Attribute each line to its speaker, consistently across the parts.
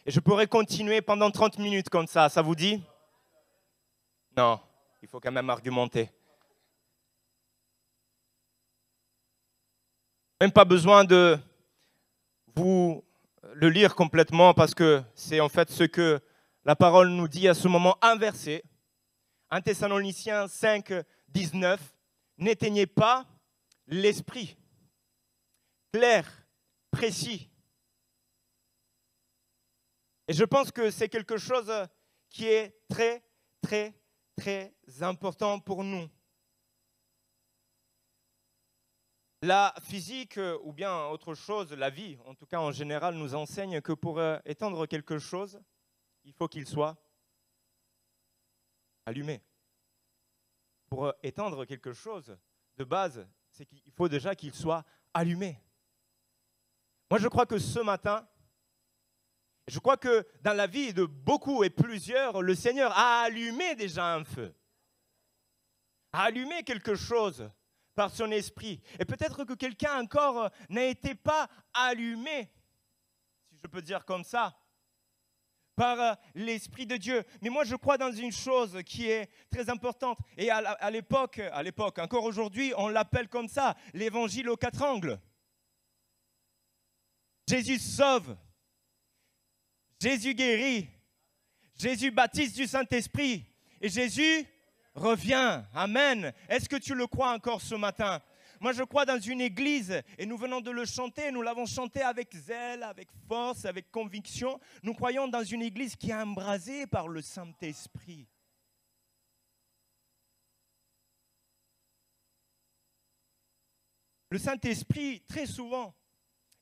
Speaker 1: Et je pourrais continuer pendant 30 minutes comme ça vous dit? Non, il faut quand même argumenter. Même pas besoin de vous le lire complètement parce que c'est en fait ce que la parole nous dit à ce moment inversé. 1 Thessaloniciens 5, 19, n'éteignez pas l'esprit. Clair, précis. Et je pense que c'est quelque chose qui est très, très, très important pour nous. La physique ou bien autre chose, la vie, en tout cas en général, nous enseigne que pour étendre quelque chose, il faut qu'il soit allumé. Pour étendre quelque chose, de base, c'est qu'il faut déjà qu'il soit allumé. Moi, je crois que ce matin, je crois que dans la vie de beaucoup et plusieurs, le Seigneur a allumé déjà un feu, a allumé quelque chose par son esprit. Et peut-être que quelqu'un encore n'a été pas allumé, si je peux dire comme ça, par l'Esprit de Dieu. Mais moi, je crois dans une chose qui est très importante. Et à l'époque, encore aujourd'hui, on l'appelle comme ça, l'évangile aux 4 angles. Jésus sauve, Jésus guérit, Jésus baptise du Saint-Esprit et Jésus revient. Amen. Est-ce que tu le crois encore ce matin? Moi, je crois dans une église et nous venons de le chanter. Nous l'avons chanté avec zèle, avec force, avec conviction. Nous croyons dans une église qui est embrasée par le Saint-Esprit. Le Saint-Esprit, très souvent,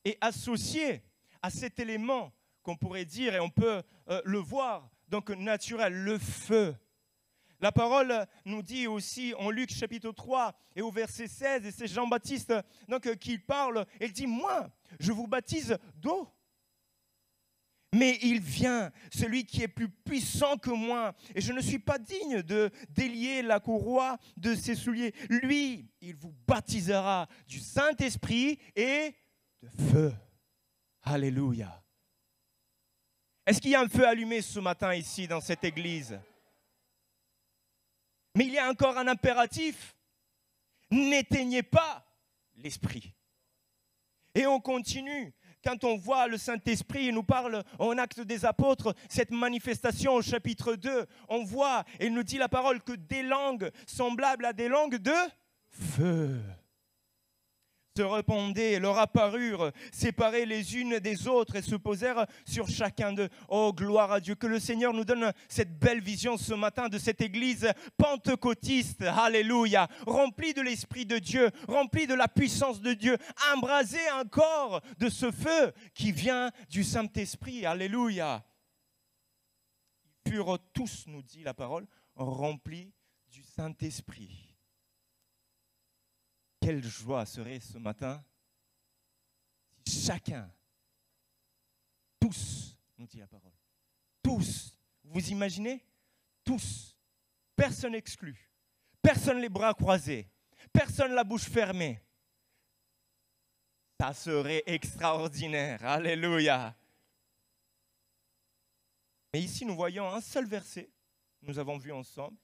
Speaker 1: est associé à cet élément qu'on pourrait dire, et on peut le voir, donc naturel, le feu. La parole nous dit aussi en Luc chapitre 3 et au verset 16, et c'est Jean-Baptiste qui parle, il dit « Moi, je vous baptise d'eau. Mais il vient, celui qui est plus puissant que moi, et je ne suis pas digne de délier la courroie de ses souliers. Lui, il vous baptisera du Saint-Esprit et de feu. » Alléluia. Est-ce qu'il y a un feu allumé ce matin ici dans cette église? Mais il y a encore un impératif. N'éteignez pas l'esprit. Et on continue. Quand on voit le Saint-Esprit, il nous parle en Actes des Apôtres, cette manifestation au chapitre 2, on voit, et il nous dit la parole, que des langues semblables à des langues de feu se répandaient, leur apparurent, séparées les unes des autres et se posèrent sur chacun d'eux. Oh, gloire à Dieu, que le Seigneur nous donne cette belle vision ce matin de cette église pentecôtiste, alléluia, remplie de l'Esprit de Dieu, remplie de la puissance de Dieu, embrasée encore de ce feu qui vient du Saint-Esprit, alléluia. Ils furent tous, nous dit la parole, remplis du Saint-Esprit. Quelle joie serait ce matin si chacun, tous, nous dit la parole, tous, vous imaginez? Tous, personne exclu, personne les bras croisés, personne la bouche fermée. Ça serait extraordinaire, alléluia. Mais ici, nous voyons un seul verset, nous avons vu ensemble,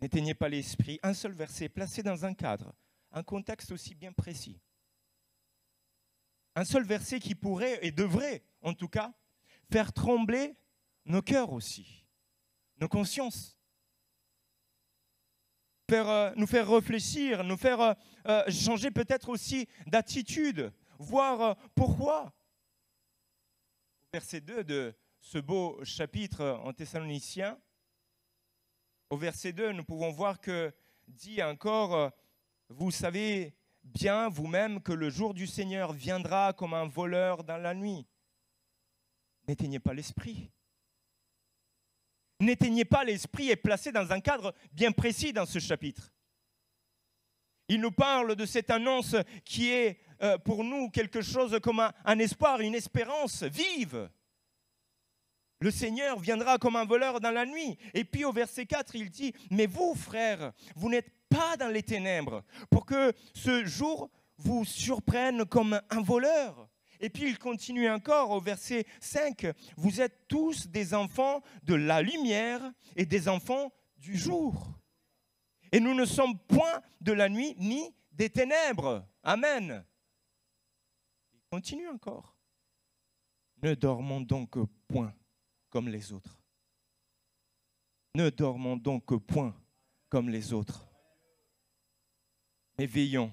Speaker 1: n'éteignez pas l'esprit, un seul verset placé dans un cadre, un contexte aussi bien précis. Un seul verset qui pourrait et devrait, en tout cas, faire trembler nos cœurs aussi, nos consciences, nous faire réfléchir, nous faire changer peut-être aussi d'attitude, voir pourquoi. Verset 2 de ce beau chapitre en Thessaloniciens, au verset 2, nous pouvons voir que dit encore vous savez bien vous-même que le jour du Seigneur viendra comme un voleur dans la nuit. N'éteignez pas l'esprit. N'éteignez pas l'esprit est placé dans un cadre bien précis dans ce chapitre. Il nous parle de cette annonce qui est pour nous quelque chose comme un espoir, une espérance vive. Le Seigneur viendra comme un voleur dans la nuit. Et puis au verset 4, il dit, mais vous, frères, vous n'êtes pas dans les ténèbres, pour que ce jour vous surprenne comme un voleur. Et puis il continue encore au verset 5. Vous êtes tous des enfants de la lumière et des enfants du jour. Et nous ne sommes point de la nuit ni des ténèbres. Amen. Il continue encore. Ne dormons donc point comme les autres. Ne dormons donc point comme les autres. Mais veillons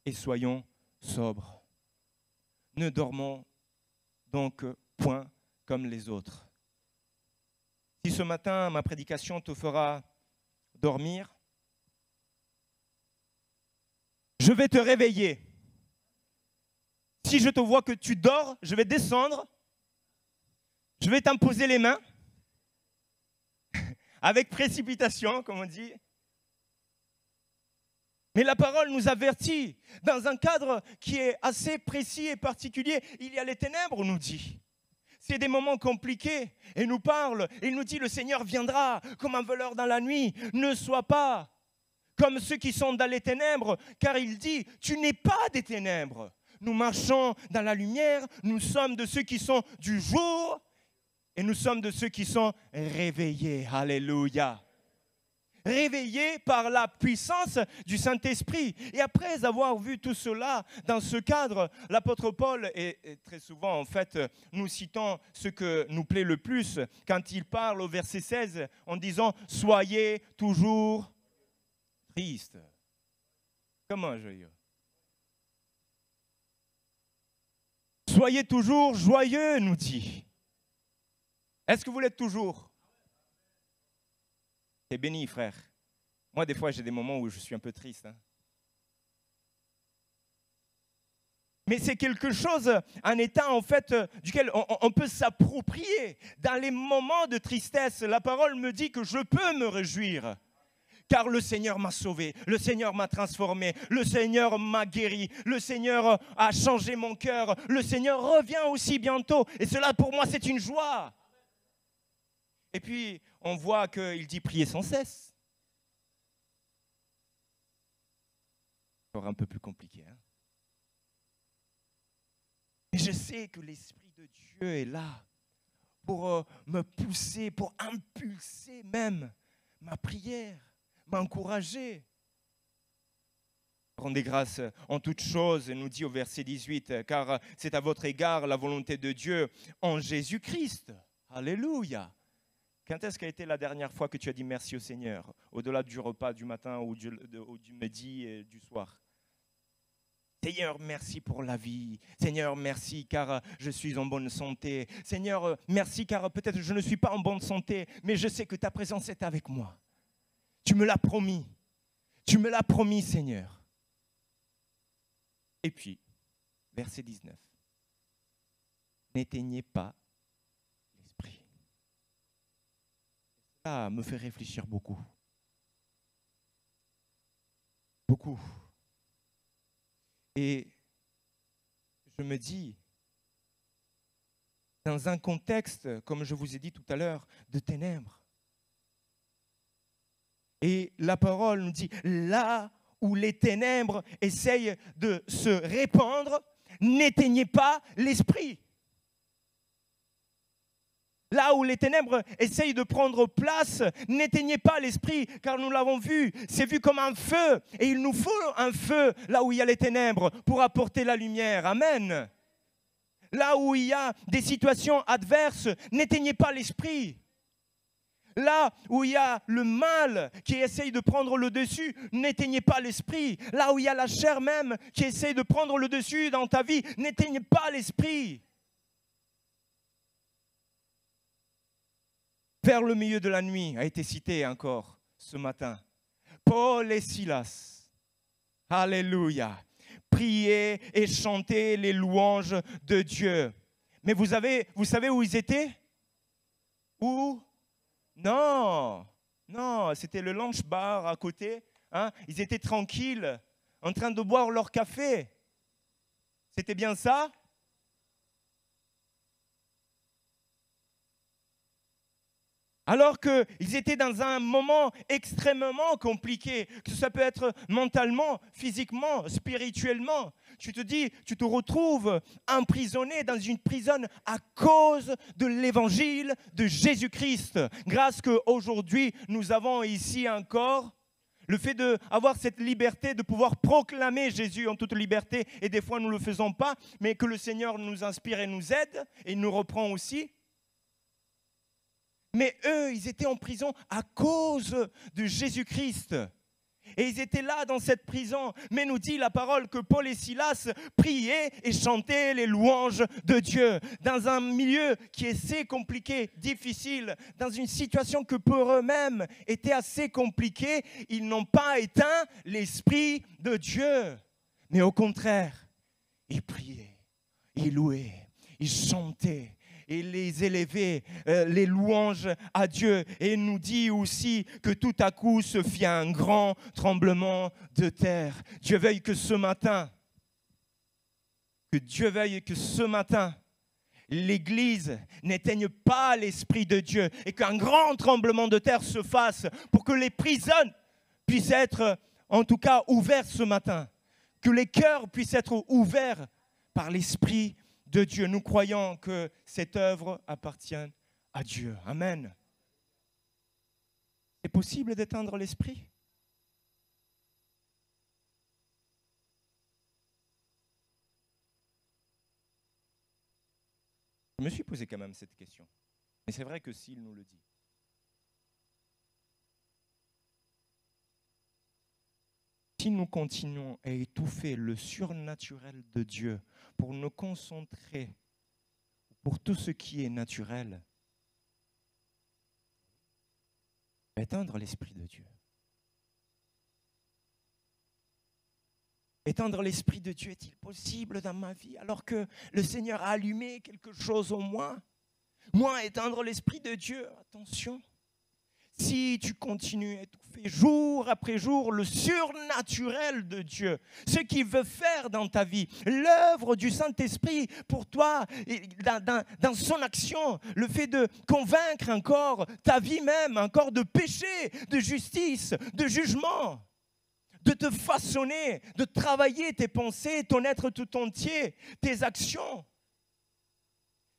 Speaker 1: et soyons sobres. Ne dormons donc point comme les autres. Si ce matin, ma prédication te fera dormir, je vais te réveiller. Si je te vois que tu dors, je vais descendre, je vais t'imposer les mains, avec précipitation, comme on dit. Mais la parole nous avertit, dans un cadre qui est assez précis et particulier, il y a les ténèbres, on nous dit. C'est des moments compliqués, et il nous parle, et il nous dit, le Seigneur viendra comme un voleur dans la nuit, ne sois pas comme ceux qui sont dans les ténèbres, car il dit, tu n'es pas des ténèbres. Nous marchons dans la lumière, nous sommes de ceux qui sont du jour, et nous sommes de ceux qui sont réveillés. Alléluia. Réveillés par la puissance du Saint-Esprit. Et après avoir vu tout cela dans ce cadre, l'apôtre Paul, et très souvent en fait, nous citons ce que nous plaît le plus quand il parle au verset 16 en disant « Soyez toujours tristes ». Comment joyeux? Soyez toujours joyeux, nous dit. Est-ce que vous l'êtes toujours? T'es béni, frère. Moi, des fois, j'ai des moments où je suis un peu triste. Mais c'est quelque chose, un état, en fait, duquel on peut s'approprier. Dans les moments de tristesse, la parole me dit que je peux me réjouir. Car le Seigneur m'a sauvé, le Seigneur m'a transformé, le Seigneur m'a guéri, le Seigneur a changé mon cœur, le Seigneur revient aussi bientôt. Et cela, pour moi, c'est une joie. Et puis, on voit qu'il dit prier sans cesse. Encore un peu plus compliqué. Mais je sais que l'Esprit de Dieu est là pour me pousser, pour impulser même ma prière, m'encourager. Rendez grâce en toutes choses, nous dit au verset 18, car c'est à votre égard la volonté de Dieu en Jésus-Christ. Alléluia. Quand est-ce qu'a été la dernière fois que tu as dit merci au Seigneur, au-delà du repas du matin ou du midi et du soir? Seigneur, merci pour la vie. Seigneur, merci car je suis en bonne santé. Seigneur, merci car peut-être je ne suis pas en bonne santé, mais je sais que ta présence est avec moi. Tu me l'as promis. Tu me l'as promis, Seigneur. Et puis, verset 19. N'éteignez pas l'esprit. Ça me fait réfléchir beaucoup. Beaucoup. Et je me dis, dans un contexte, comme je vous ai dit tout à l'heure, de ténèbres. Et la parole nous dit, là où les ténèbres essayent de se répandre, n'éteignez pas l'esprit. Là où les ténèbres essayent de prendre place, n'éteignez pas l'esprit, car nous l'avons vu, c'est vu comme un feu. Et il nous faut un feu là où il y a les ténèbres pour apporter la lumière. Amen. Là où il y a des situations adverses, n'éteignez pas l'esprit. Là où il y a le mal qui essaye de prendre le dessus, n'éteignez pas l'esprit. Là où il y a la chair même qui essaye de prendre le dessus dans ta vie, n'éteignez pas l'esprit. Vers le milieu de la nuit a été cité encore ce matin. Paul et Silas, alléluia, priaient et chantaient les louanges de Dieu. Mais vous savez où ils étaient? Où? Non, c'était le lunch bar à côté. Ils étaient tranquilles, en train de boire leur café. C'était bien ça? Alors qu'ils étaient dans un moment extrêmement compliqué, que ça peut être mentalement, physiquement, spirituellement. Tu te dis, tu te retrouves emprisonné dans une prison à cause de l'évangile de Jésus-Christ. Grâce qu'aujourd'hui, nous avons ici encore le fait d'avoir cette liberté de pouvoir proclamer Jésus en toute liberté, et des fois nous ne le faisons pas, mais que le Seigneur nous inspire et nous aide, et nous reprend aussi. Mais eux, ils étaient en prison à cause de Jésus-Christ. Et ils étaient là dans cette prison. Mais nous dit la parole que Paul et Silas priaient et chantaient les louanges de Dieu. Dans un milieu qui est assez compliqué, difficile, dans une situation que pour eux-mêmes était assez compliquée, ils n'ont pas éteint l'Esprit de Dieu. Mais au contraire, ils priaient, ils louaient, ils chantaient. Et les élever, les louanges à Dieu. Et il nous dit aussi que tout à coup se fit un grand tremblement de terre. Dieu veuille que ce matin, l'Église n'éteigne pas l'Esprit de Dieu et qu'un grand tremblement de terre se fasse pour que les prisons puissent être en tout cas ouvertes ce matin. Que les cœurs puissent être ouverts par l'Esprit de Dieu. Nous croyons que cette œuvre appartient à Dieu. Amen. C'est possible d'éteindre l'esprit? Je me suis posé quand même cette question. Mais c'est vrai que s'il nous le dit. Si nous continuons à étouffer le surnaturel de Dieu pour nous concentrer pour tout ce qui est naturel, éteindre l'Esprit de Dieu. Éteindre l'Esprit de Dieu est-il possible dans ma vie alors que le Seigneur a allumé quelque chose en moi? Moi, éteindre l'Esprit de Dieu, attention. Si tu continues à étouffer jour après jour le surnaturel de Dieu, ce qu'il veut faire dans ta vie, l'œuvre du Saint-Esprit pour toi, dans son action, le fait de convaincre encore ta vie même, encore de péché, de justice, de jugement, de te façonner, de travailler tes pensées, ton être tout entier, tes actions.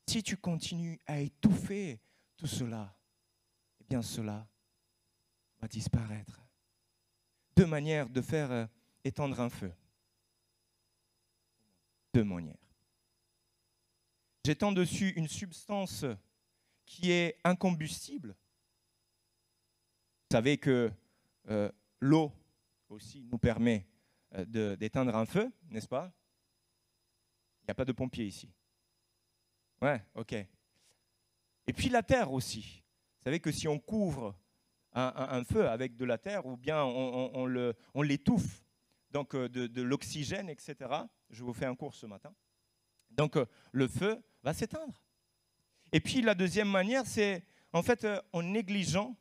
Speaker 1: Si tu continues à étouffer tout cela, eh bien cela va disparaître. Deux manières de faire étendre un feu. Deux manières. J'étends dessus une substance qui est incombustible. Vous savez que l'eau aussi nous permet d'éteindre un feu, n'est-ce pas? Il n'y a pas de pompier ici. Ouais, ok. Et puis la terre aussi. Vous savez que si on couvre un feu avec de la terre, ou bien on l'étouffe, donc de l'oxygène, etc. Je vous fais un cours ce matin. Donc le feu va s'éteindre. Et puis la deuxième manière, c'est en fait en négligeant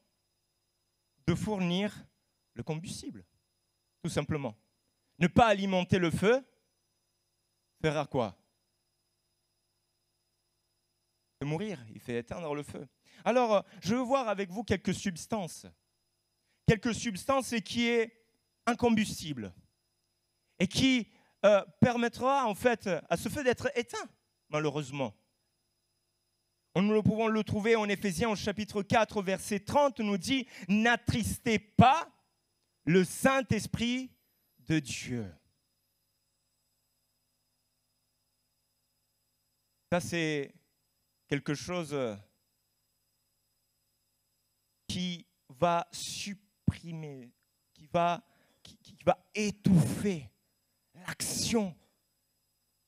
Speaker 1: de fournir le combustible, tout simplement. Ne pas alimenter le feu fera quoi? Il fait mourir, il fait éteindre le feu. Alors, je veux voir avec vous quelques substances qui est incombustible et qui permettra en fait à ce feu d'être éteint, malheureusement. Nous pouvons le trouver en Éphésiens au chapitre 4, verset 30, nous dit « N'attristez pas le Saint-Esprit de Dieu ». Ça, c'est quelque chose qui va supprimer, qui va étouffer l'action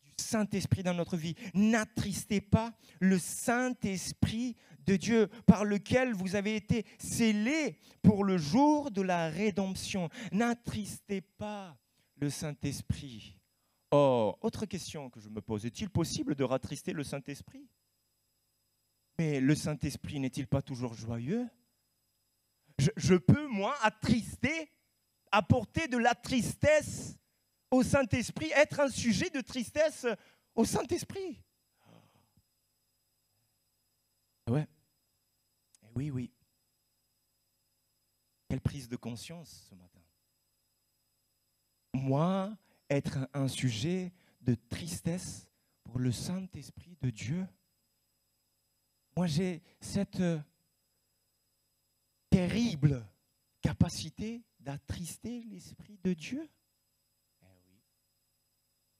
Speaker 1: du Saint-Esprit dans notre vie. N'attristez pas le Saint-Esprit de Dieu par lequel vous avez été scellés pour le jour de la rédemption. N'attristez pas le Saint-Esprit. Oh, autre question que je me pose, est-il possible de rattrister le Saint-Esprit? Mais le Saint-Esprit n'est-il pas toujours joyeux? Je peux, moi, attrister, apporter de la tristesse au Saint-Esprit, être un sujet de tristesse au Saint-Esprit. Ouais. Oui, oui. prise de conscience ce matin. Moi, être un sujet de tristesse pour le Saint-Esprit de Dieu. Moi, j'ai cette terrible capacité d'attrister l'Esprit de Dieu. Eh oui.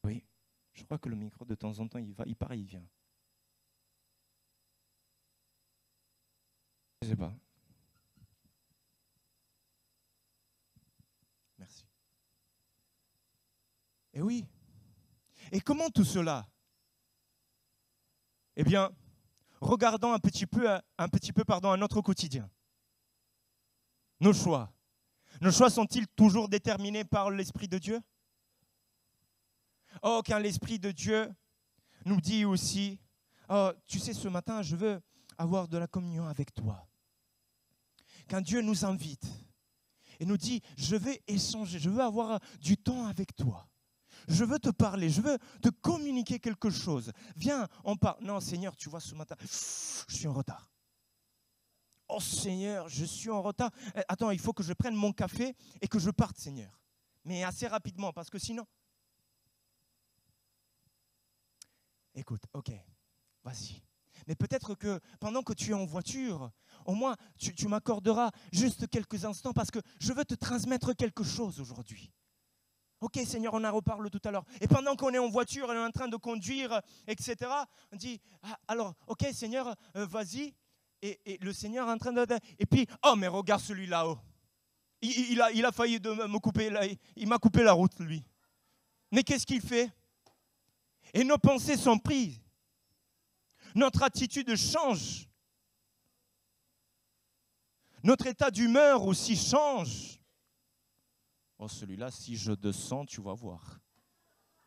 Speaker 1: Oui, je crois que le micro, de temps en temps, il part et il vient. Je ne sais pas. Merci. Et oui. Et comment tout cela? Eh bien, regardons un petit peu à notre quotidien. Nos choix. Nos choix sont-ils toujours déterminés par l'Esprit de Dieu? Oh, quand l'Esprit de Dieu nous dit aussi, oh, tu sais, ce matin, je veux avoir de la communion avec toi. Quand Dieu nous invite et nous dit, je veux échanger, je veux avoir du temps avec toi. Je veux te parler, je veux te communiquer quelque chose. Viens, on parle. Non, Seigneur, tu vois, ce matin, je suis en retard. Oh Seigneur, je suis en retard. Attends, il faut que je prenne mon café et que je parte, Seigneur. Mais assez rapidement, parce que sinon... Écoute, ok, vas-y. Mais peut-être que pendant que tu es en voiture, au moins tu m'accorderas juste quelques instants parce que je veux te transmettre quelque chose aujourd'hui. Ok Seigneur, on en reparle tout à l'heure. Et pendant qu'on est en voiture, on est en train de conduire, etc., on dit, ah, alors, ok Seigneur, vas-y. Et le Seigneur est en train de... Et puis, oh mais regarde celui là-haut. Il a failli de me couper, là, il m'a coupé la route, lui. Mais qu'est-ce qu'il fait? Et nos pensées sont prises. Notre attitude change. Notre état d'humeur aussi change. Oh, celui-là, si je descends, tu vas voir.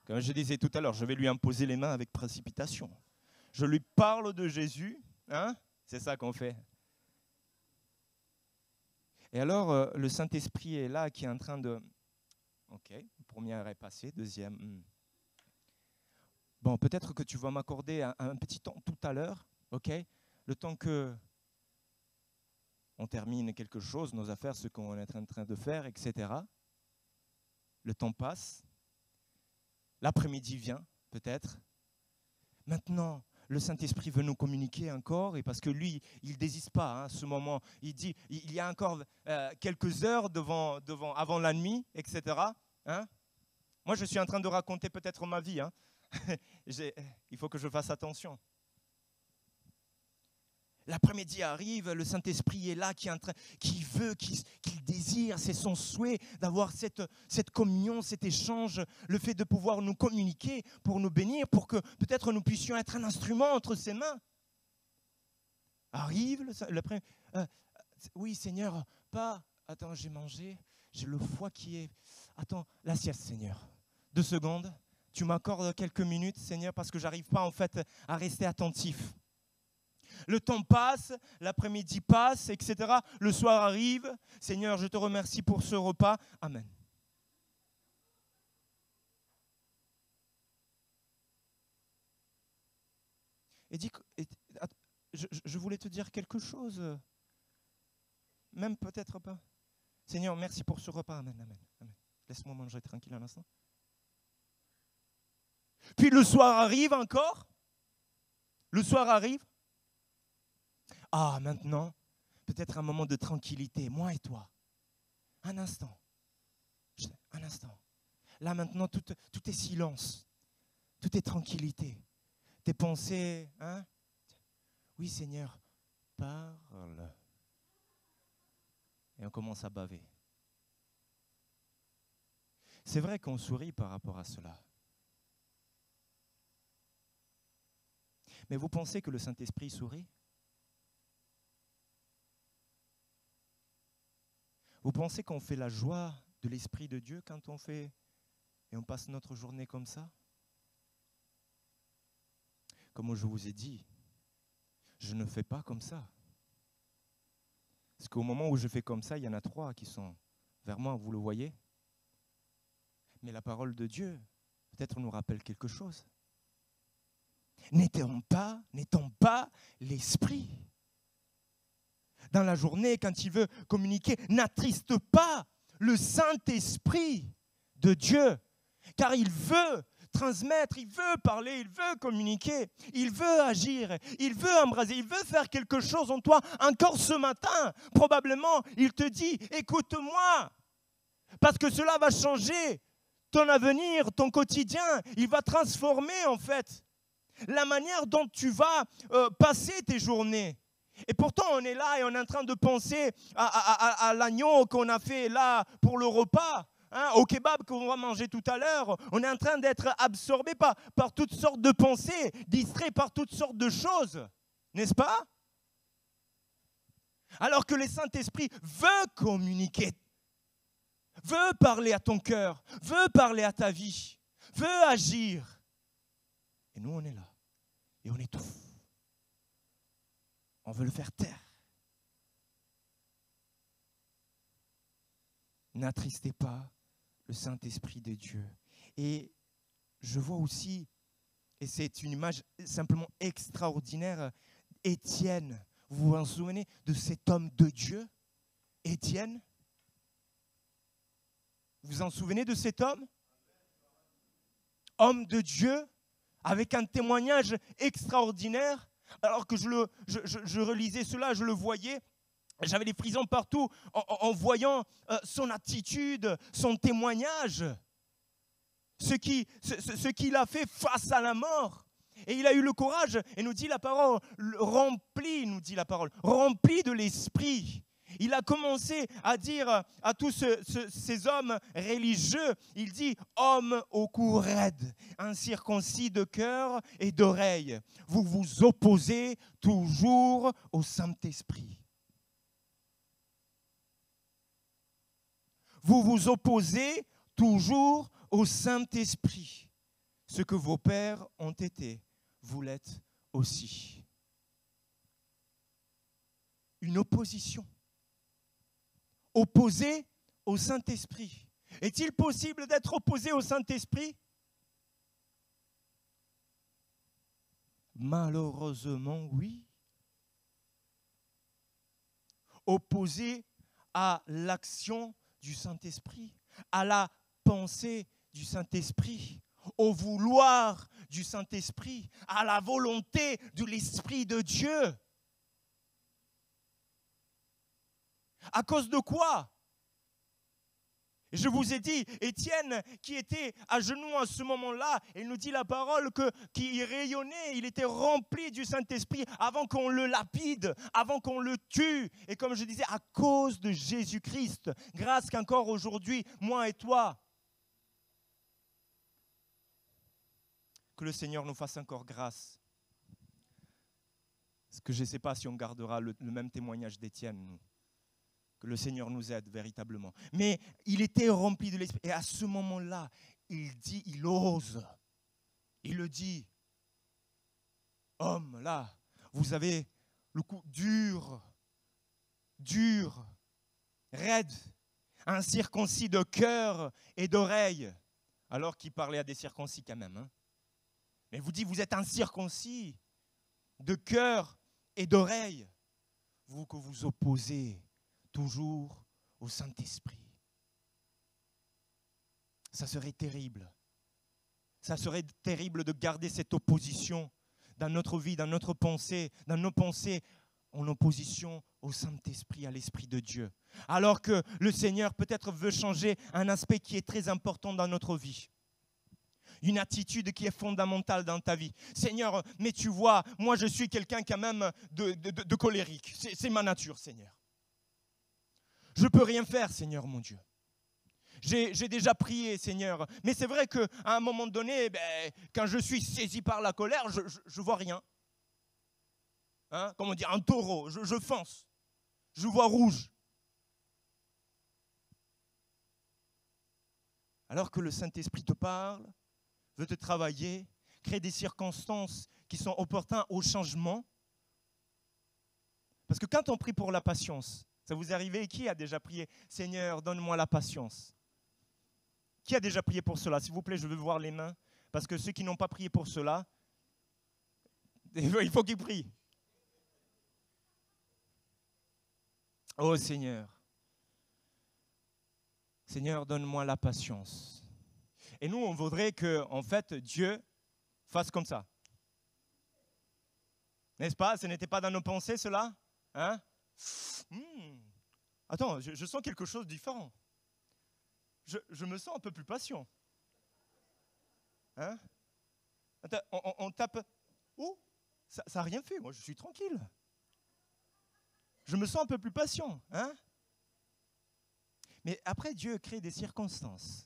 Speaker 1: Comme je disais tout à l'heure, je vais lui imposer les mains avec précipitation. Je lui parle de Jésus, hein? C'est ça qu'on fait. Et alors, le Saint-Esprit est là, qui est en train de... Ok, première est passée, deuxième... Bon, peut-être que tu vas m'accorder un petit temps tout à l'heure, ok? Le temps que on termine quelque chose, nos affaires, ce qu'on est en train de faire, etc. Le temps passe. L'après-midi vient, peut-être. Maintenant, le Saint-Esprit veut nous communiquer encore, et parce que lui, il ne désiste pas, ce moment. Il dit, il y a encore quelques heures avant la nuit, etc. Hein? Moi, je suis en train de raconter peut-être ma vie. Il faut que je fasse attention. L'après-midi arrive, le Saint-Esprit est là, qui veut, qu'il désire, c'est son souhait d'avoir cette communion, cet échange, le fait de pouvoir nous communiquer pour nous bénir, pour que peut-être nous puissions être un instrument entre ses mains. Arrive l'après-midi. Oui, Seigneur, pas. Attends, j'ai mangé, j'ai le foie qui est. Attends, la sieste, Seigneur. 2 secondes. Tu m'accordes quelques minutes, Seigneur, parce que je n'arrive pas en fait à rester attentif. Le temps passe, l'après-midi passe, etc. Le soir arrive. Seigneur, je te remercie pour ce repas. Amen. Je voulais te dire quelque chose. Même peut-être pas. Seigneur, merci pour ce repas. Amen, amen, amen. Laisse-moi manger tranquille un instant. Puis le soir arrive encore. Le soir arrive. Ah, maintenant, peut-être un moment de tranquillité, moi et toi. Un instant. Un instant. Là, maintenant, tout est silence. Tout est tranquillité. Tes pensées, hein? Oui, Seigneur, parle. Et on commence à baver. C'est vrai qu'on sourit par rapport à cela. Mais vous pensez que le Saint-Esprit sourit? Vous pensez qu'on fait la joie de l'Esprit de Dieu quand on fait et on passe notre journée comme ça? Comme je vous ai dit, je ne fais pas comme ça. Parce qu'au moment où je fais comme ça, il y en a 3 qui sont vers moi, vous le voyez. Mais la parole de Dieu, peut-être nous rappelle quelque chose. N'étant pas l'Esprit. dans la journée, quand il veut communiquer, n'attriste pas le Saint-Esprit de Dieu, car il veut transmettre, il veut parler, il veut communiquer, il veut agir, il veut embraser, il veut faire quelque chose en toi. Encore ce matin, probablement, il te dit, écoute-moi, parce que cela va changer ton avenir, ton quotidien. Il va transformer en fait la manière dont tu vas passer tes journées. Et pourtant, on est là et on est en train de penser à l'agneau qu'on a fait là pour le repas, hein, au kebab qu'on va manger tout à l'heure. On est en train d'être absorbé par toutes sortes de pensées, distrait par toutes sortes de choses, n'est-ce pas? Alors que le Saint-Esprit veut communiquer, veut parler à ton cœur, veut parler à ta vie, veut agir. Et nous, on est là et on étouffe. On veut le faire taire. N'attristez pas le Saint-Esprit de Dieu. Et je vois aussi, et c'est une image simplement extraordinaire, Étienne. Vous vous en souvenez de cet homme de Dieu, Étienne? Vous vous en souvenez de cet homme? Homme de Dieu, avec un témoignage extraordinaire. Alors que je relisais cela, je le voyais, j'avais des frissons partout en voyant son attitude, son témoignage, ce qu'il a fait face à la mort. Et il a eu le courage, et nous dit la parole, rempli de l'esprit. Il a commencé à dire à tous ces hommes religieux, il dit « Hommes au cou raide, incirconcis de cœur et d'oreille, vous vous opposez toujours au Saint-Esprit. » Vous vous opposez toujours au Saint-Esprit. Ce que vos pères ont été, vous l'êtes aussi. Une opposition. Opposé au Saint-Esprit. Est-il possible d'être opposé au Saint-Esprit? Malheureusement, oui. Opposé à l'action du Saint-Esprit, à la pensée du Saint-Esprit, au vouloir du Saint-Esprit, à la volonté de l'Esprit de Dieu. À cause de quoi? Je vous ai dit, Étienne, qui était à genoux à ce moment-là, il nous dit la parole qu'il rayonnait, il était rempli du Saint-Esprit avant qu'on le lapide, avant qu'on le tue. Et comme je disais, à cause de Jésus-Christ, grâce qu'encore aujourd'hui, moi et toi, que le Seigneur nous fasse encore grâce. Parce que je ne sais pas si on gardera le même témoignage d'Étienne, nous. Que le Seigneur nous aide véritablement. Mais il était rempli de l'Esprit. Et à ce moment-là, il ose. Il le dit. Homme, là, vous avez le cou dur, raide, incirconcis de cœur et d'oreille. Alors qu'il parlait à des circoncis quand même. Hein. Mais vous dites, vous êtes incirconcis de cœur et d'oreille. Vous que vous opposez toujours au Saint-Esprit. Ça serait terrible. Ça serait terrible de garder cette opposition dans notre vie, dans notre pensée, dans nos pensées, en opposition au Saint-Esprit, à l'Esprit de Dieu. Alors que le Seigneur peut-être veut changer un aspect qui est très important dans notre vie. Une attitude qui est fondamentale dans ta vie. Seigneur, mais tu vois, moi je suis quelqu'un quand même de colérique. C'est ma nature, Seigneur. Je ne peux rien faire, Seigneur mon Dieu. J'ai déjà prié, Seigneur. Mais c'est vrai qu'à un moment donné, quand je suis saisi par la colère, je ne vois rien. Hein? Comme on dit, un taureau, je fonce. Je vois rouge. Alors que le Saint-Esprit te parle, veut te travailler, crée des circonstances qui sont opportunes au changement. Parce que quand on prie pour la patience, ça vous est arrivé? Qui a déjà prié? Seigneur, donne-moi la patience. Qui a déjà prié pour cela? S'il vous plaît, je veux voir les mains. Parce que ceux qui n'ont pas prié pour cela, il faut qu'ils prient. Oh Seigneur, Seigneur, donne-moi la patience. Et nous, on voudrait que, en fait, Dieu fasse comme ça. N'est-ce pas? Ce n'était pas dans nos pensées, cela? Hein? Attends, je sens quelque chose de différent. Je me sens un peu plus patient. Hein? Attends, on tape. Ouh, ça n'a rien fait, moi je suis tranquille. Je me sens un peu plus patient. Hein? Mais après, Dieu crée des circonstances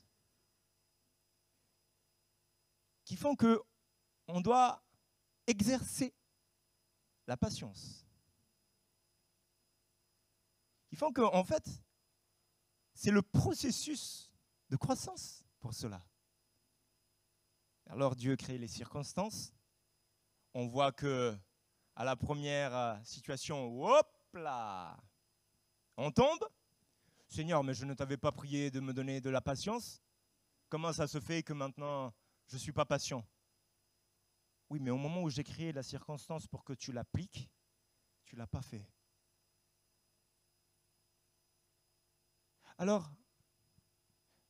Speaker 1: qui font qu'on doit exercer la patience. Qui font qu'en fait, c'est le processus de croissance pour cela. Alors Dieu crée les circonstances. On voit que à la première situation, hop là, on tombe. Seigneur, mais je ne t'avais pas prié de me donner de la patience. Comment ça se fait que maintenant je ne suis pas patient? Oui, mais au moment où j'ai créé la circonstance pour que tu l'appliques, tu ne l'as pas fait. Alors,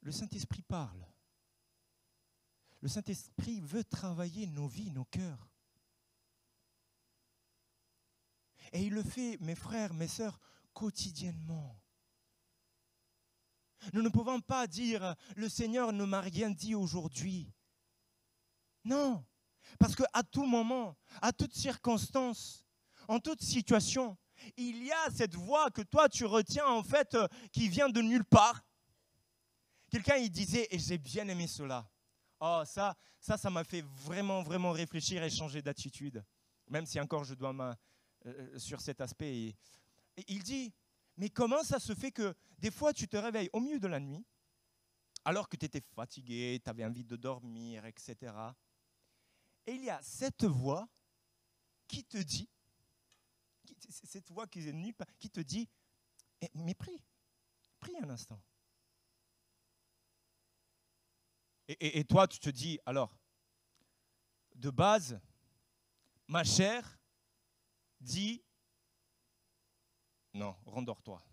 Speaker 1: le Saint-Esprit parle. Le Saint-Esprit veut travailler nos vies, nos cœurs. Et il le fait, mes frères, mes sœurs, quotidiennement. Nous ne pouvons pas dire « le Seigneur ne m'a rien dit aujourd'hui ». Non, parce qu'à tout moment, à toute circonstance, en toute situation, il y a cette voix que toi tu retiens en fait qui vient de nulle part. Quelqu'un il disait, et j'ai bien aimé cela, oh ça m'a fait vraiment réfléchir et changer d'attitude, même si encore je dois sur cet aspect. Et il dit, mais comment ça se fait que des fois tu te réveilles au milieu de la nuit, alors que tu étais fatigué, tu avais envie de dormir, etc. Et il y a cette voix qui te dit, cette voix qui est nulle part, qui te dit, mais prie un instant. Et toi, tu te dis, alors, de base, ma chair dit, non, rendors-toi,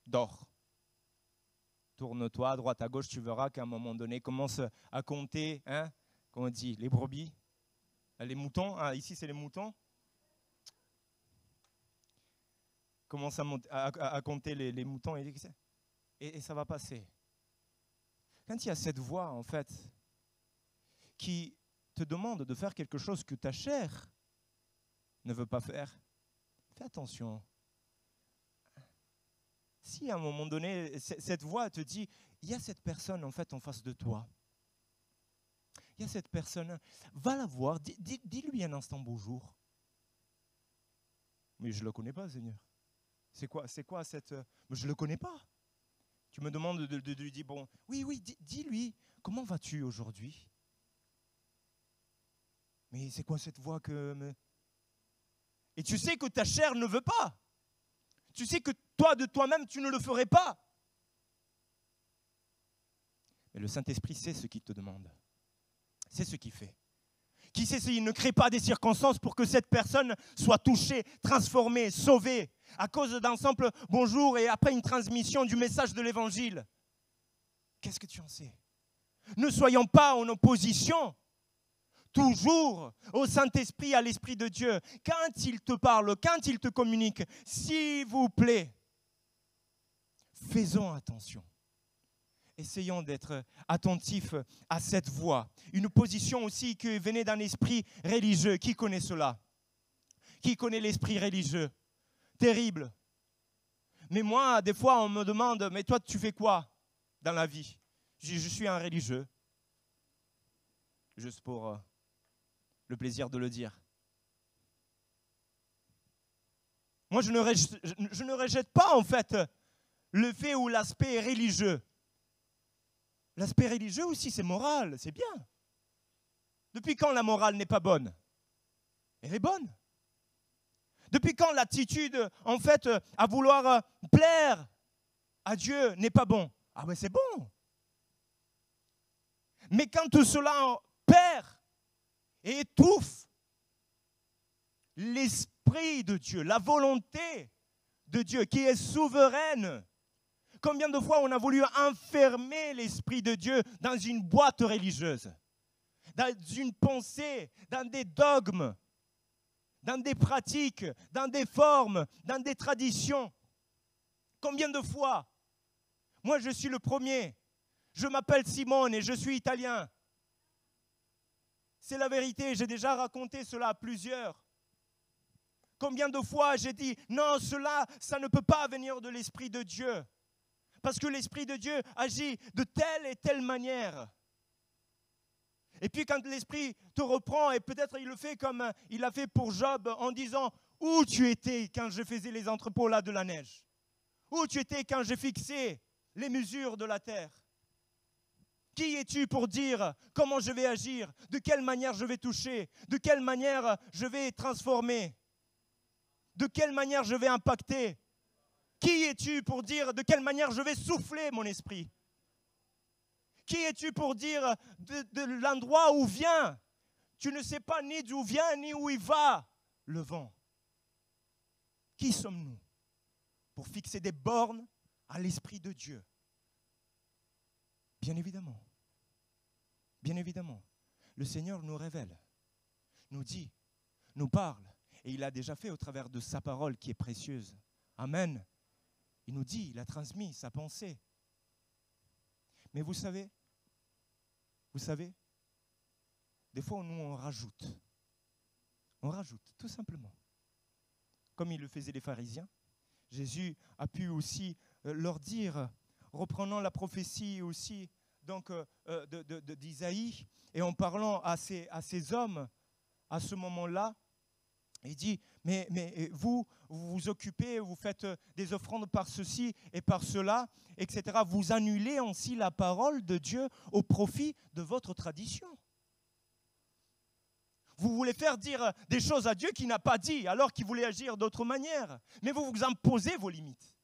Speaker 1: dors. Tourne-toi à droite, à gauche, tu verras qu'à un moment donné, commence à compter, hein, comment on dit, les brebis, les moutons, hein, ici c'est les moutons. Commence à compter les moutons et ça va passer. Quand il y a cette voix, en fait, qui te demande de faire quelque chose que ta chair ne veut pas faire, fais attention. Si à un moment donné, cette voix te dit, il y a cette personne en fait en face de toi, il y a cette personne, va la voir, dis-lui un instant bonjour. Mais je ne le connais pas, Seigneur. C'est quoi cette... Mais je ne le connais pas. Tu me demandes de lui dire, bon, oui, dis-lui, comment vas-tu aujourd'hui? Mais c'est quoi cette voix que... Et tu sais que ta chair ne veut pas. Tu sais que toi, de toi-même, tu ne le ferais pas. Mais le Saint-Esprit sait ce qu'il te demande. C'est ce qu'il fait. Qui sait s'il ne crée pas des circonstances pour que cette personne soit touchée, transformée, sauvée, à cause d'un simple bonjour et après une transmission du message de l'Évangile. Qu'est-ce que tu en sais? Ne soyons pas en opposition toujours au Saint-Esprit, à l'Esprit de Dieu. Quand il te parle, quand il te communique, s'il vous plaît, faisons attention. Essayons d'être attentifs à cette voix. Une position aussi qui venait d'un esprit religieux. Qui connaît cela? Qui connaît l'esprit religieux? Terrible. Mais moi, des fois, on me demande, mais toi, tu fais quoi dans la vie? Je suis un religieux. Juste pour le plaisir de le dire. Moi, je ne rejette pas, en fait, le fait ou l'aspect religieux. L'aspect religieux aussi, c'est moral, c'est bien. Depuis quand la morale n'est pas bonne? Elle est bonne. Depuis quand l'attitude, en fait, à vouloir plaire à Dieu n'est pas bon? Ah ouais, c'est bon. Mais quand tout cela perd et étouffe l'Esprit de Dieu, la volonté de Dieu, qui est souveraine. Combien de fois on a voulu enfermer l'Esprit de Dieu dans une boîte religieuse, dans une pensée, dans des dogmes, dans des pratiques, dans des formes, dans des traditions. Combien de fois? Moi, je suis le premier. Je m'appelle Simone et je suis italien. C'est la vérité, j'ai déjà raconté cela à plusieurs. Combien de fois j'ai dit, non, cela, ça ne peut pas venir de l'Esprit de Dieu. Parce que l'Esprit de Dieu agit de telle et telle manière. Et puis quand l'Esprit te reprend, et peut-être il le fait comme il a fait pour Job, en disant, où tu étais quand je faisais les entrepôts là de la neige? Où tu étais quand j'ai fixé les mesures de la terre? Qui es-tu pour dire comment je vais agir? De quelle manière je vais toucher? De quelle manière je vais transformer? De quelle manière je vais impacter? Qui es-tu pour dire de quelle manière je vais souffler mon esprit? Qui es-tu pour dire de l'endroit où vient? Tu ne sais pas ni d'où vient ni où il va le vent. Qui sommes-nous pour fixer des bornes à l'Esprit de Dieu? Bien évidemment, le Seigneur nous révèle, nous dit, nous parle, et il a déjà fait au travers de sa parole qui est précieuse. Amen. Il nous dit, il a transmis sa pensée. Mais vous savez, des fois nous on rajoute, tout simplement. Comme il le faisait les pharisiens, Jésus a pu aussi leur dire, reprenant la prophétie aussi donc, d'Isaïe, et en parlant à ces hommes, à ce moment-là, il dit, mais vous vous occupez, vous faites des offrandes par ceci et par cela, etc. Vous annulez ainsi la parole de Dieu au profit de votre tradition. Vous voulez faire dire des choses à Dieu qu'il n'a pas dit, alors qu'il voulait agir d'autre manière. Mais vous vous imposez vos limites.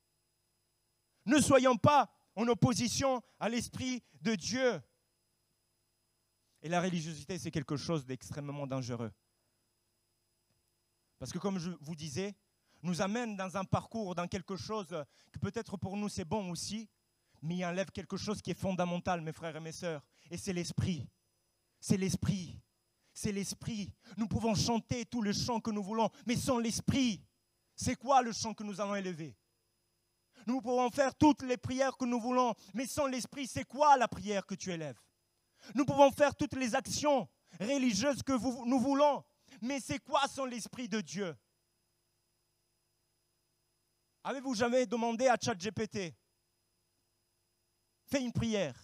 Speaker 1: Ne soyons pas en opposition à l'Esprit de Dieu. Et la religiosité, c'est quelque chose d'extrêmement dangereux. Parce que comme je vous disais, nous amène dans un parcours, dans quelque chose que peut-être pour nous c'est bon aussi, mais il enlève quelque chose qui est fondamental, mes frères et mes sœurs, et c'est l'esprit. C'est l'esprit. C'est l'esprit. Nous pouvons chanter tous les chants que nous voulons, mais sans l'esprit, c'est quoi le chant que nous allons élever? Nous pouvons faire toutes les prières que nous voulons, mais sans l'esprit, c'est quoi la prière que tu élèves? Nous pouvons faire toutes les actions religieuses que nous voulons, mais c'est quoi sans l'Esprit de Dieu? Avez-vous jamais demandé à ChatGPT, fais une prière?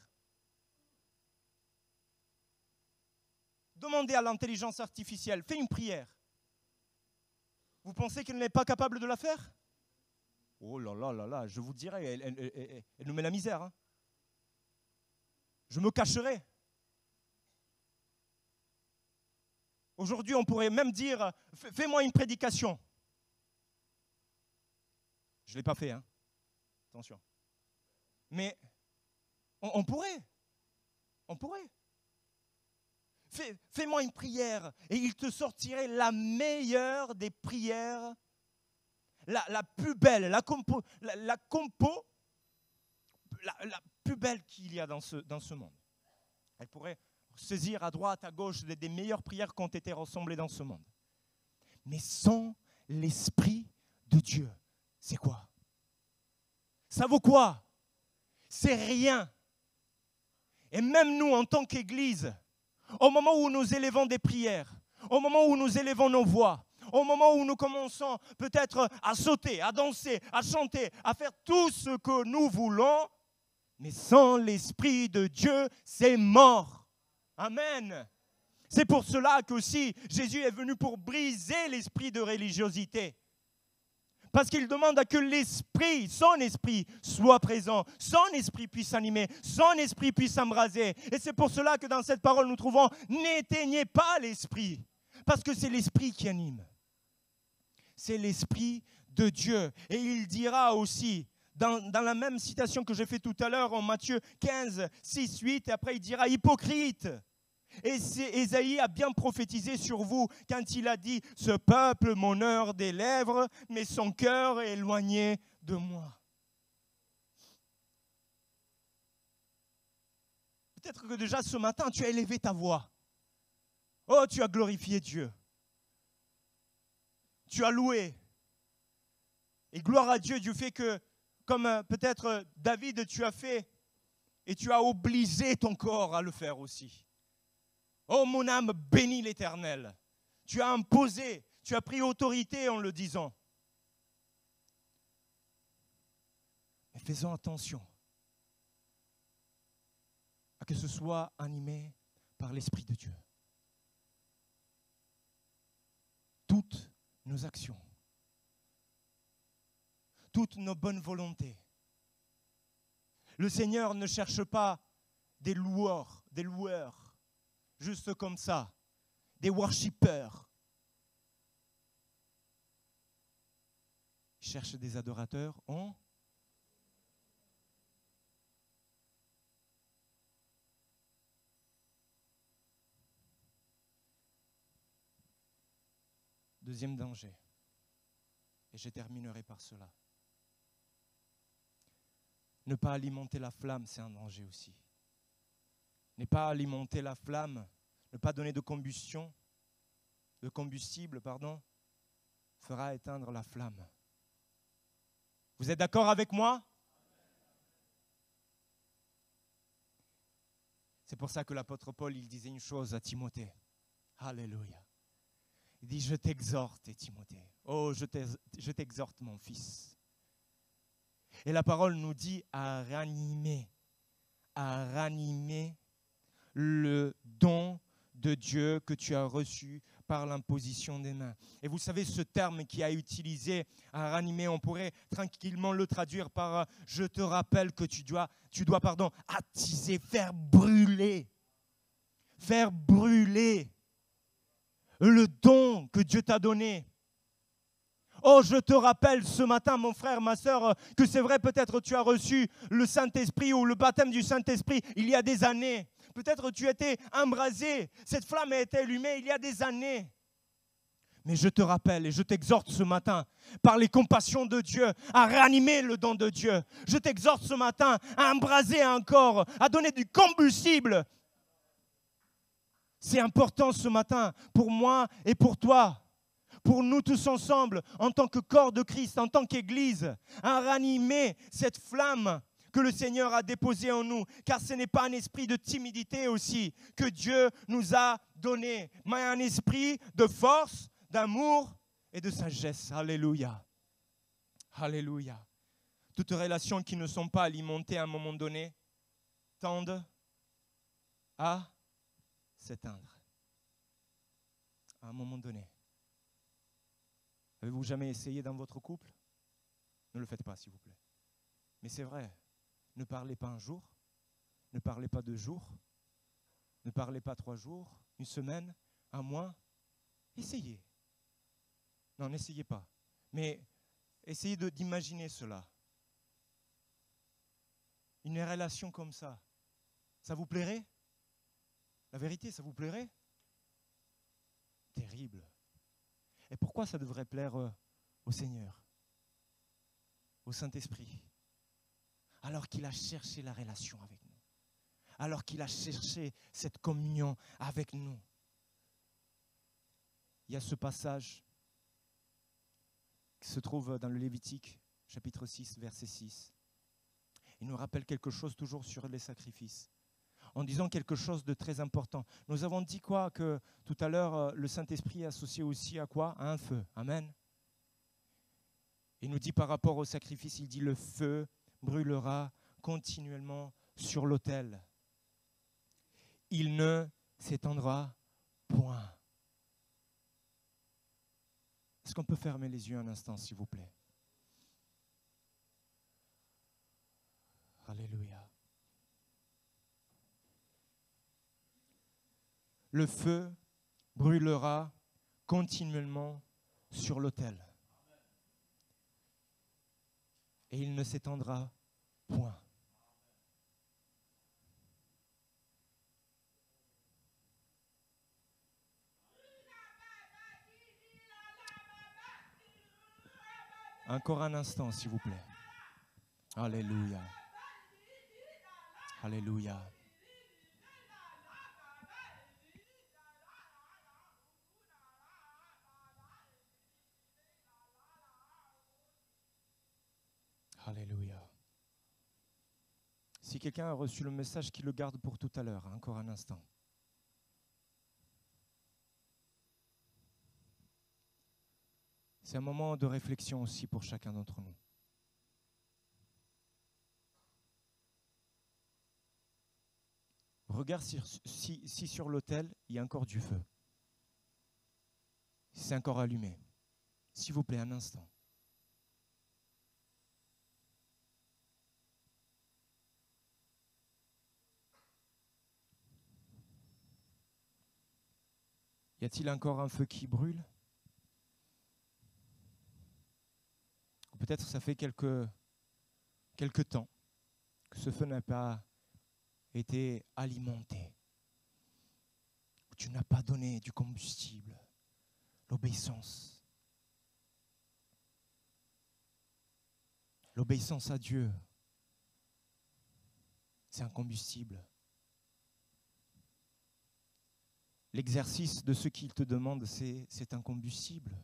Speaker 1: Demandez à l'intelligence artificielle, fais une prière. Vous pensez qu'elle n'est pas capable de la faire? Oh là là là là, je vous dirais, elle nous met la misère. Hein. Je me cacherai. Aujourd'hui, on pourrait même dire, fais-moi une prédication. Je ne l'ai pas fait, hein. Attention. Mais on pourrait. Fais-moi une prière et il te sortirait la meilleure des prières, la plus belle, la compo la plus belle qu'il y a dans ce monde. Elle pourrait saisir à droite, à gauche des meilleures prières qui ont été rassemblées dans ce monde. Mais sans l'Esprit de Dieu, c'est quoi? Ça vaut quoi? C'est rien. Et même nous, en tant qu'Église, au moment où nous élevons des prières, au moment où nous élevons nos voix, au moment où nous commençons peut-être à sauter, à danser, à chanter, à faire tout ce que nous voulons, mais sans l'Esprit de Dieu, c'est mort. Amen. C'est pour cela qu'aussi Jésus est venu pour briser l'esprit de religiosité. Parce qu'il demande à que l'esprit, son esprit, soit présent, son esprit puisse animer, son esprit puisse embraser. Et c'est pour cela que dans cette parole nous trouvons, n'éteignez pas l'esprit. Parce que c'est l'esprit qui anime. C'est l'esprit de Dieu. Et il dira aussi, dans la même citation que j'ai fait tout à l'heure en Matthieu 15, 6, 8, et après il dira hypocrite. Et Ésaïe a bien prophétisé sur vous quand il a dit « Ce peuple m'honore des lèvres, mais son cœur est éloigné de moi. » Peut-être que déjà ce matin, tu as élevé ta voix. Oh, tu as glorifié Dieu. Tu as loué. Et gloire à Dieu du fait que, comme peut-être David, tu as fait et tu as obligé ton corps à le faire aussi. Oh, mon âme, bénis l'Éternel. Tu as imposé, tu as pris autorité en le disant. Mais faisons attention à que ce soit animé par l'Esprit de Dieu. Toutes nos actions, toutes nos bonnes volontés. Le Seigneur ne cherche pas des loueurs, juste comme ça, des worshipeurs. Il cherche des adorateurs en deuxième danger. Et je terminerai par cela. Ne pas alimenter la flamme, c'est un danger aussi. Ne pas alimenter la flamme, ne pas donner de combustible, fera éteindre la flamme. Vous êtes d'accord avec moi? C'est pour ça que l'apôtre Paul, il disait une chose à Timothée. Alléluia. Il dit, je t'exhorte, Timothée. Oh, je t'exhorte, mon fils. Et la parole nous dit à ranimer le don de Dieu que tu as reçu par l'imposition des mains. Et vous savez, ce terme qui a utilisé à ranimer, on pourrait tranquillement le traduire par je te rappelle que tu dois attiser, faire brûler le don que Dieu t'a donné. Oh, je te rappelle ce matin, mon frère, ma sœur, que c'est vrai, peut-être tu as reçu le Saint-Esprit ou le baptême du Saint-Esprit il y a des années. Peut-être tu étais embrasé, cette flamme a été allumée il y a des années. Mais je te rappelle et je t'exhorte ce matin, par les compassions de Dieu, à ranimer le don de Dieu. Je t'exhorte ce matin à embraser encore, à donner du combustible. C'est important ce matin pour moi et pour toi. Pour nous tous ensemble, en tant que corps de Christ, en tant qu'Église, à ranimer cette flamme que le Seigneur a déposée en nous. Car ce n'est pas un esprit de timidité aussi que Dieu nous a donné, mais un esprit de force, d'amour et de sagesse. Alléluia. Alléluia. Toutes relations qui ne sont pas alimentées à un moment donné tendent à s'éteindre. À un moment donné. Avez-vous jamais essayé dans votre couple? Ne le faites pas, s'il vous plaît. Mais c'est vrai, ne parlez pas un jour, ne parlez pas 2 jours, ne parlez pas 3 jours, 1 semaine, 1 mois. Essayez. Non, n'essayez pas. Mais essayez d'imaginer cela. Une relation comme ça vous plairait? La vérité, ça vous plairait? Terrible. Et pourquoi ça devrait plaire au Seigneur, au Saint-Esprit, alors qu'il a cherché la relation avec nous, alors qu'il a cherché cette communion avec nous? Il y a ce passage qui se trouve dans le Lévitique, chapitre 6, verset 6. Il nous rappelle quelque chose toujours sur les sacrifices, en disant quelque chose de très important. Nous avons dit quoi? Que tout à l'heure, le Saint-Esprit est associé aussi à quoi? À un feu. Amen. Il nous dit par rapport au sacrifice, il dit le feu brûlera continuellement sur l'autel. Il ne s'éteindra point. Est-ce qu'on peut fermer les yeux un instant, s'il vous plaît? Alléluia. Le feu brûlera continuellement sur l'autel. Et il ne s'étendra point. Encore un instant, s'il vous plaît. Alléluia. Alléluia. Alléluia. Si quelqu'un a reçu le message, qu'il le garde pour tout à l'heure, encore un instant. C'est un moment de réflexion aussi pour chacun d'entre nous. Regarde si sur l'autel, il y a encore du feu. Si c'est encore allumé. S'il vous plaît, un instant. Y a-t-il encore un feu qui brûle? Ou peut-être ça fait quelque temps que ce feu n'a pas été alimenté. Ou tu n'as pas donné du combustible, l'obéissance. L'obéissance à Dieu, c'est un combustible. L'exercice de ce qu'il te demande, c'est un combustible.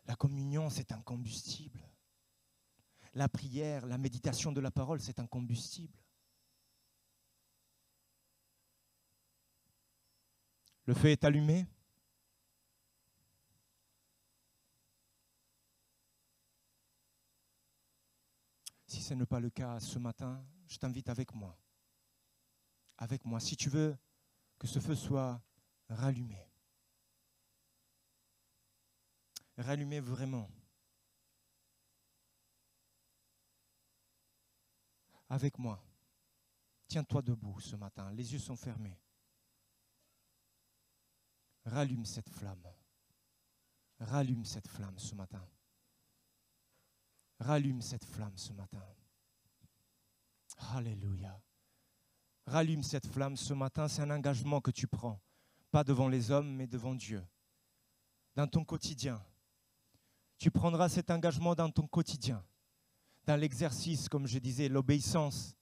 Speaker 1: La communion, c'est un combustible. La prière, la méditation de la parole, c'est un combustible. Le feu est allumé. Si ce n'est pas le cas ce matin, je t'invite avec moi. Avec moi, si tu veux que ce feu soit rallumé. Rallumé vraiment. Avec moi. Tiens-toi debout ce matin, les yeux sont fermés. Rallume cette flamme. Rallume cette flamme ce matin. Rallume cette flamme ce matin. Alléluia. Rallume cette flamme ce matin, c'est un engagement que tu prends. Pas devant les hommes, mais devant Dieu. Dans ton quotidien. Tu prendras cet engagement dans ton quotidien. Dans l'exercice, comme je disais, l'obéissance.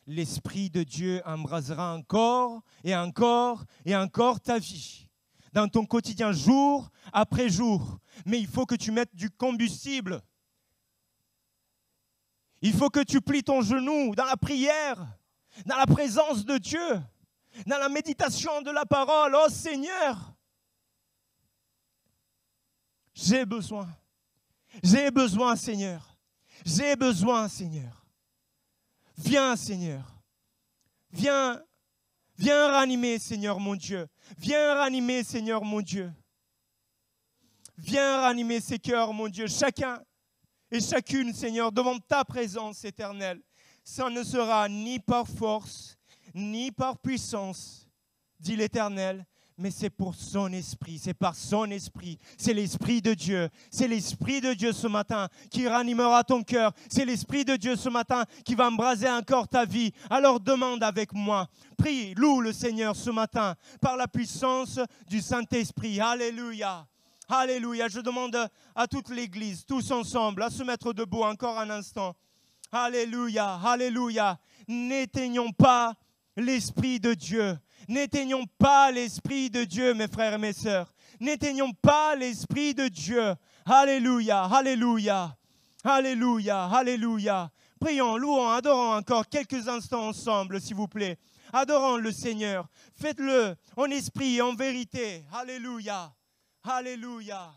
Speaker 1: L'Esprit de Dieu embrasera encore et encore et encore ta vie. Dans ton quotidien, jour après jour. Mais il faut que tu mettes du combustible. Il faut que tu plies ton genou dans la prière, dans la présence de Dieu, dans la méditation de la parole. Oh Seigneur, j'ai besoin Seigneur, j'ai besoin Seigneur. Viens Seigneur, viens ranimer Seigneur mon Dieu, viens ranimer Seigneur mon Dieu. Viens ranimer ces cœurs mon Dieu, chacun et chacune Seigneur devant ta présence éternelle. Ça ne sera ni par force, ni par puissance, dit l'Éternel, mais c'est pour son esprit, c'est par son esprit. C'est l'Esprit de Dieu. C'est l'Esprit de Dieu ce matin qui ranimera ton cœur. C'est l'Esprit de Dieu ce matin qui va embraser encore ta vie. Alors demande avec moi. Prie, loue le Seigneur ce matin par la puissance du Saint-Esprit. Alléluia. Alléluia. Je demande à toute l'Église, tous ensemble, à se mettre debout encore un instant. Alléluia. Alléluia. N'éteignons pas l'Esprit de Dieu. N'éteignons pas l'Esprit de Dieu, mes frères et mes sœurs. N'éteignons pas l'Esprit de Dieu. Alléluia, alléluia, alléluia, alléluia. Prions, louons, adorons encore quelques instants ensemble, s'il vous plaît. Adorons le Seigneur. Faites-le en esprit et en vérité. Alléluia, alléluia.